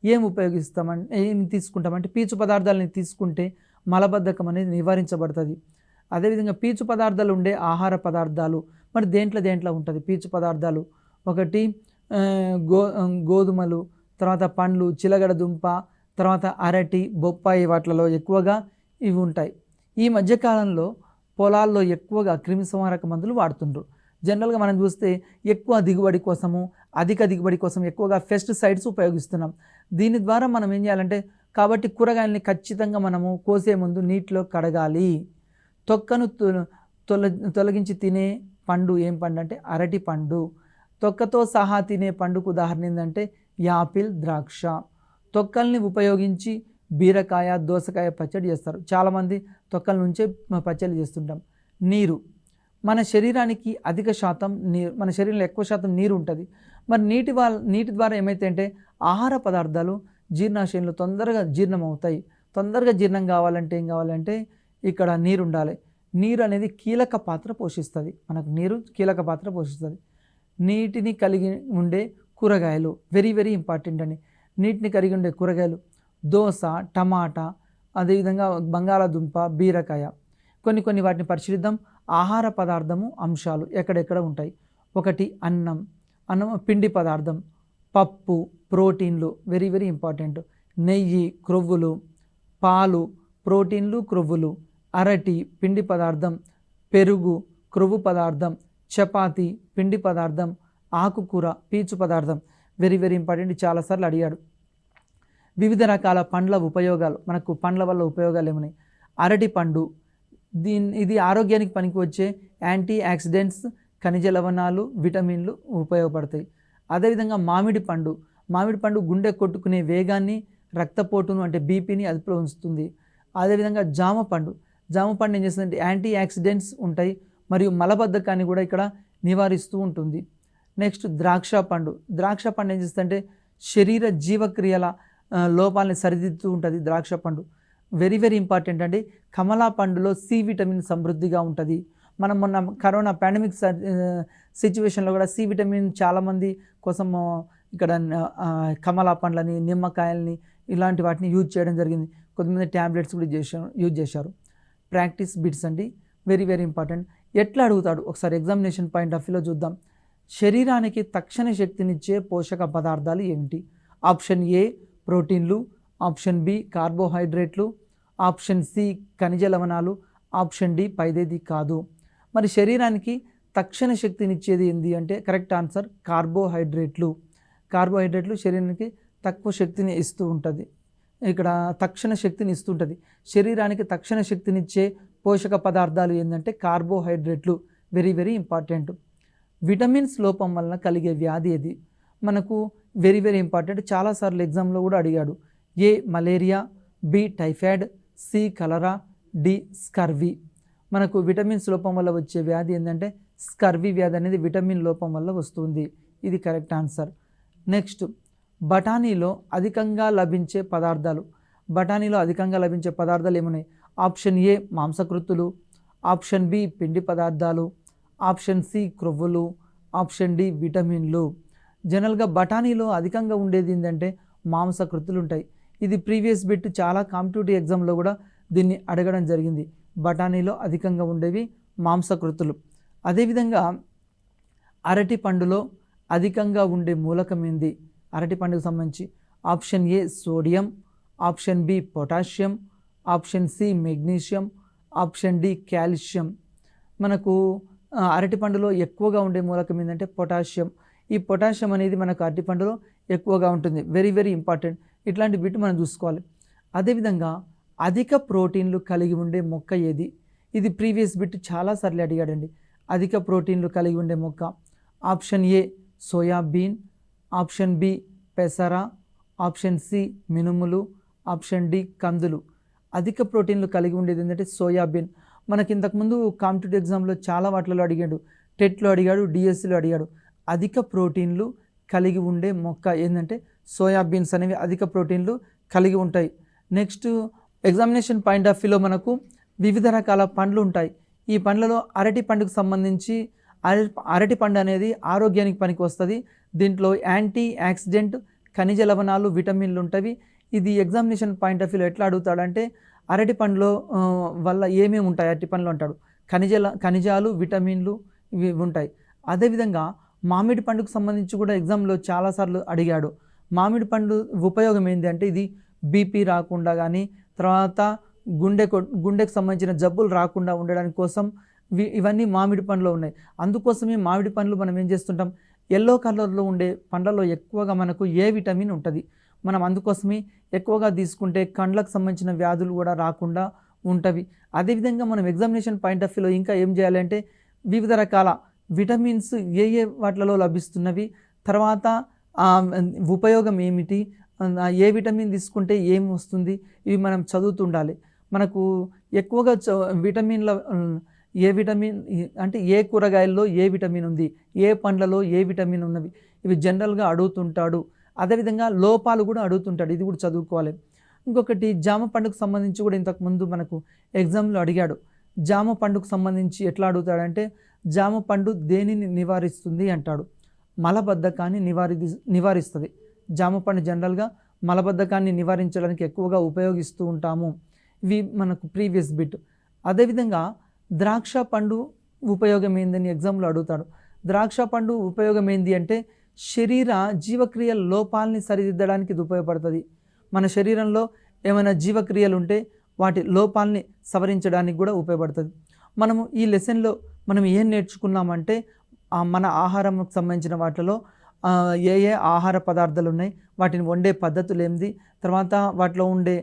ఏం తీసుకుంటామంటే పీచు పదార్థాలని తీసుకుంటే మలబద్ధకం అనేది నివారించబడుతుంది. అదేవిధంగా పీచు పదార్థాలు ఉండే ఆహార పదార్థాలు మరి దేంట్లో ఉంటుంది పీచు పదార్థాలు? ఒకటి గోధుమలు, తర్వాత పండ్లు, చిలగడ దుంప, తర్వాత అరటి, బొప్పాయి, వాటిలలో ఎక్కువగా ఇవి ఉంటాయి. ఈ మధ్యకాలంలో పొలాల్లో ఎక్కువగా క్రిమిసంహారక మందులు వాడుతుండ్రు. జనరల్గా మనం చూస్తే ఎక్కువ దిగుబడి కోసము, అధిక దిగుబడి కోసం ఎక్కువగా పెస్టిసైడ్స్ ఉపయోగిస్తున్నాం. దీని ద్వారా మనం ఏం చేయాలంటే, కాబట్టి కూరగాయలని ఖచ్చితంగా మనము కోసే ముందు నీటిలో కడగాలి. తొక్కను తొలగించి తినే పండు ఏం పండు అంటే అరటి పండు. తొక్కతో సహా తినే పండుకు ఉదాహరణ ఏంటంటే యాపిల్, ద్రాక్ష. తొక్కల్ని ఉపయోగించి బీరకాయ, దోసకాయ పచ్చడి చేస్తారు. చాలామంది తొక్కల నుంచే పచ్చడి చేస్తుంటాం. నీరు, మన శరీరానికి అధిక శాతం నీరు, మన శరీరంలో ఎక్కువ శాతం నీరు ఉంటుంది. మరి నీటి ద్వారా ఏమైతే అంటే ఆహార పదార్థాలు జీర్ణాశయంలో తొందరగా జీర్ణం అవుతాయి. తొందరగా జీర్ణం కావాలంటే ఏం కావాలంటే ఇక్కడ నీరు ఉండాలి. నీరు అనేది కీలక పాత్ర పోషిస్తుంది. మనకు నీరు కీలక పాత్ర పోషిస్తుంది. నీటిని కలిగి ఉండే కూరగాయలు వెరీ వెరీ ఇంపార్టెంట్ అండి. నీటిని కలిగి ఉండే కూరగాయలు దోస, టమాటా, అదేవిధంగా బంగాళాదుంప, బీరకాయ. కొన్ని వాటిని పరిశీలిద్దాం. ఆహార పదార్థము అంశాలు ఎక్కడెక్కడ ఉంటాయి? ఒకటి అన్నం పిండి పదార్థం, పప్పు, ప్రోటీన్లు వెరీ వెరీ ఇంపార్టెంట్, నెయ్యి, క్రొవ్వులు, పాలు, ప్రోటీన్లు, క్రొవ్వులు, అరటి పిండి పదార్థం, పెరుగు క్రొవ్వు పదార్థం, చపాతి పిండి పదార్థం, ఆకుకూర పీచు పదార్థం వెరీ వెరీ ఇంపార్టెంట్. చాలాసార్లు అడిగాడు. వివిధ రకాల పండ్ల ఉపయోగాలు, మనకు పండ్ల వల్ల ఉపయోగాలు ఏమున్నాయి? అరటి పండు, ఇది ఆరోగ్యానికి పనికి వచ్చే యాంటీ ఆక్సిడెంట్స్, ఖనిజ లవణాలు, విటమిన్లు ఉపయోగపడతాయి. అదేవిధంగా మామిడి పండు గుండె కొట్టుకునే వేగాన్ని, రక్తపోటును అంటే బీపీని అదుపులో ఉంచుతుంది. అదేవిధంగా జామ పండు ఏం చేస్తుందంటే యాంటీ ఆక్సిడెంట్స్ ఉంటాయి మరియు మలబద్ధకాన్ని కూడా ఇక్కడ నివారిస్తూ ఉంటుంది. నెక్స్ట్ ద్రాక్ష పండు ఏం చేస్తుందంటే శరీర జీవక్రియల లోపాలని సరిదిద్దుతూ ఉంటుంది. ద్రాక్ష పండు వెరీ వెరీ ఇంపార్టెంట్ అండి. కమలా పండులో సి విటమిన్ సమృద్ధిగా ఉంటుంది. మనం మొన్న కరోనా పాండమిక్ సిచ్యువేషన్లో కూడా సి విటమిన్ చాలామంది కోసం ఇక్కడ కమలా పండ్లని, నిమ్మకాయలని ఇలాంటి వాటిని యూజ్ చేయడం జరిగింది. కొంతమంది ట్యాబ్లెట్స్ కూడా యూజ్ చేశారు. ప్రాక్టీస్ బిట్స్ అండి, వెరీ వెరీ ఇంపార్టెంట్. ఎట్లా అడుగుతాడు ఒకసారి ఎగ్జామినేషన్ పాయింట్ ఆఫ్ వ్యూలో చూద్దాం. శరీరానికి తక్షణ శక్తినిచ్చే పోషక పదార్థాలు ఏమిటి? ఆప్షన్ ఏ ప్రోటీన్లు, ఆప్షన్ బి కార్బోహైడ్రేట్లు, ఆప్షన్ సి ఖనిజ లవణాలు, ఆప్షన్ డి పైదేది కాదు. మరి శరీరానికి తక్షణ శక్తినిచ్చేది ఏంది అంటే కరెక్ట్ ఆన్సర్ కార్బోహైడ్రేట్లు శరీరానికి తక్కువ శక్తిని ఇస్తూ ఉంటుంది. ఇక్కడ తక్షణ శక్తిని ఇస్తుంటుంది. శరీరానికి తక్షణ శక్తినిచ్చే పోషక పదార్థాలు ఏంటంటే కార్బోహైడ్రేట్లు వెరీ వెరీ ఇంపార్టెంట్. విటమిన్స్ లోపం వలన కలిగే వ్యాధి ఏది? మనకు వెరీ వెరీ ఇంపార్టెంట్. చాలాసార్లు ఎగ్జామ్లో కూడా అడిగాడు. ఏ మలేరియా, బి టైఫాయిడ్, సి కలరా, డి స్కర్వీ. మనకు విటమిన్స్ లోపం వల్ల వచ్చే వ్యాధి ఏంటంటే స్కర్వీ వ్యాధి అనేది విటమిన్ లోపం వల్ల వస్తుంది. ఇది కరెక్ట్ ఆన్సర్. నెక్స్ట్ బఠానీలో అధికంగా లభించే పదార్థాలు ఏమున్నాయి? ఆప్షన్ ఏ మాంసకృత్తులు, ఆప్షన్ బి పిండి పదార్థాలు, ఆప్షన్ సి క్రొవ్వులు, ఆప్షన్ డి విటమిన్లు. జనరల్గా బఠానీలో అధికంగా ఉండేది ఏంటంటే మాంసకృత్తులు ఉంటాయి. ఇది ప్రీవియస్ బిట్ చాలా కాంపిటేటివ్ ఎగ్జామ్లో కూడా దీన్ని అడగడం జరిగింది. బఠానీలో అధికంగా ఉండేవి మాంసకృత్తులు. అదేవిధంగా అరటి పండులో అధికంగా ఉండే మూలకం ఏంది? అరటి పండుకు సంబంధించి option A sodium, option B potassium, option C magnesium, option D calcium. మనకు అరటిపండులో ఎక్కువగా ఉండే మూలకం ఏంటంటే పొటాషియం. ఈ పొటాషియం అనేది మనకు అరటిపండులో ఎక్కువగా ఉంటుంది. Very very important. ఇట్లాంటి బిట్ మనం చూసుకోవాలి. అదేవిధంగా అధిక ప్రోటీన్లు కలిగి ఉండే మొక్క ఏది? ఇది ప్రీవియస్ బిట్ చాలాసార్లు అడిగాడండి. అధిక ప్రోటీన్లు కలిగి ఉండే మొక్క. Option A soybean, option B పెసర, ఆప్షన్ సి మినుములు, ఆప్షన్ డి కందులు. అధిక ప్రోటీన్లు కలిగి ఉండేది ఏంటంటే సోయాబీన్. మనకి ఇంతకుముందు కాంపిటేటివ్ ఎగ్జామ్లో చాలా వాటిలో అడిగాడు. టెట్లో అడిగాడు, డిఎస్సిలో అడిగాడు. అధిక ప్రోటీన్లు కలిగి ఉండే మొక్క ఏంటంటే సోయాబీన్స్ అనేవి అధిక ప్రోటీన్లు కలిగి ఉంటాయి. నెక్స్ట్ ఎగ్జామినేషన్ పాయింట్ ఆఫ్ వ్యూలో మనకు వివిధ రకాల పండ్లు ఉంటాయి. ఈ పండ్లలో అరటి పండుకు సంబంధించి అరటి పండు అనేది ఆరోగ్యానికి పనికి వస్తుంది. దీంట్లో యాంటీ ఆక్సిడెంట్, ఖనిజ లవణాలు, విటమిన్లు ఉంటాయి. ఇది ఎగ్జామినేషన్ పాయింట్ ఆఫ్ వ్యూలో ఎట్లా అడుగుతాడంటే అరటి పండులో వల్ల ఏమేమి ఉంటాయి అరటి పండ్లు అంటాడు. ఖనిజాలు, విటమిన్లు ఇవి ఉంటాయి. అదేవిధంగా మామిడి పండుకు సంబంధించి కూడా ఎగ్జామ్లో చాలాసార్లు అడిగాడు. మామిడి పండు ఉపయోగం ఏంటి అంటే ఇది బీపీ రాకుండా కానీ తర్వాత గుండెకు సంబంధించిన జబ్బులు రాకుండా ఉండడానికి కోసం ఇవన్నీ మామిడి పండ్లో ఉన్నాయి. అందుకోసమే మామిడి పండ్లు మనం ఏం చేస్తుంటాం, ఎల్లో కలర్లో ఉండే పండ్లలో ఎక్కువగా మనకు ఏ విటమిన్ ఉంటుంది. మనం అందుకోసమే ఎక్కువగా తీసుకుంటే కండ్లకు సంబంధించిన వ్యాధులు కూడా రాకుండా ఉంటవి. అదేవిధంగా మనం ఎగ్జామినేషన్ పాయింట్ ఆఫ్ వ్యూలో ఇంకా ఏం చేయాలంటే వివిధ రకాల విటమిన్స్ ఏ వాటిలలో లభిస్తున్నవి, తర్వాత ఉపయోగం ఏమిటి, ఏ విటమిన్ తీసుకుంటే ఏం వస్తుంది, ఇవి మనం చదువుతుండాలి. మనకు ఎక్కువగా విటమిన్ల ఏ విటమిన్ అంటే ఏ కూరగాయల్లో ఏ విటమిన్ ఉంది, ఏ పండ్లలో ఏ విటమిన్ ఉన్నవి, ఇవి జనరల్గా అడుగుతుంటాడు. అదేవిధంగా లోపాలు కూడా అడుగుతుంటాడు, ఇది కూడా చదువుకోవాలి. ఇంకొకటి జామ పండుకు సంబంధించి కూడా ఇంతకుముందు మనకు ఎగ్జామ్లో అడిగాడు. జామ పండుకు సంబంధించి ఎట్లా అడుగుతాడంటే జామ పండు దేనిని నివారిస్తుంది అంటాడు. మలబద్ధకాన్ని నివారిస్తుంది. జామ పండు జనరల్గా మలబద్ధకాన్ని నివారించడానికి ఎక్కువగా ఉపయోగిస్తూ ఉంటాము. ఇవి మనకు ప్రీవియస్ బిట్. అదేవిధంగా ద్రాక్ష పండు ఉపయోగం ఏందని ఎగ్జామ్లో అడుగుతాడు. ద్రాక్ష పండు ఉపయోగం ఏంది అంటే శరీర జీవక్రియ లోపాలని సరిదిద్దడానికి ఇది ఉపయోగపడుతుంది. మన శరీరంలో ఏమైనా జీవక్రియలు ఉంటే వాటి లోపాలని సవరించడానికి కూడా ఉపయోగపడుతుంది. మనము ఈ లెసన్లో మనం ఏం నేర్చుకున్నామంటే మన ఆహారంకు సంబంధించిన వాటిలో ఏ ఏ ఆహార పదార్థాలు ఉన్నాయి, వాటిని వండే పద్ధతులు ఏంది, తర్వాత వాటిలో ఉండే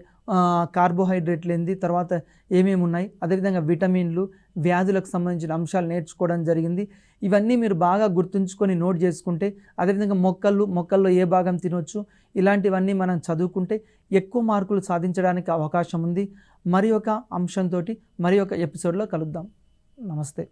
కార్బోహైడ్రేట్లు ఏంది, తర్వాత ఏమేమి ఉన్నాయి, అదేవిధంగా విటమిన్లు, వ్యాధులకు సంబంధించిన అంశాలు నేర్చుకోవడం జరిగింది. ఇవన్నీ మీరు బాగా గుర్తుంచుకొని నోట్ చేసుకుంటే, అదేవిధంగా మొక్కల్లో ఏ భాగం తినొచ్చు, ఇలాంటివన్నీ మనం చదువుకుంటే ఎక్కువ మార్కులు సాధించడానికి అవకాశం ఉంది. మరి ఒక అంశంతో మరి ఒక ఎపిసోడ్లో కలుద్దాం. నమస్తే.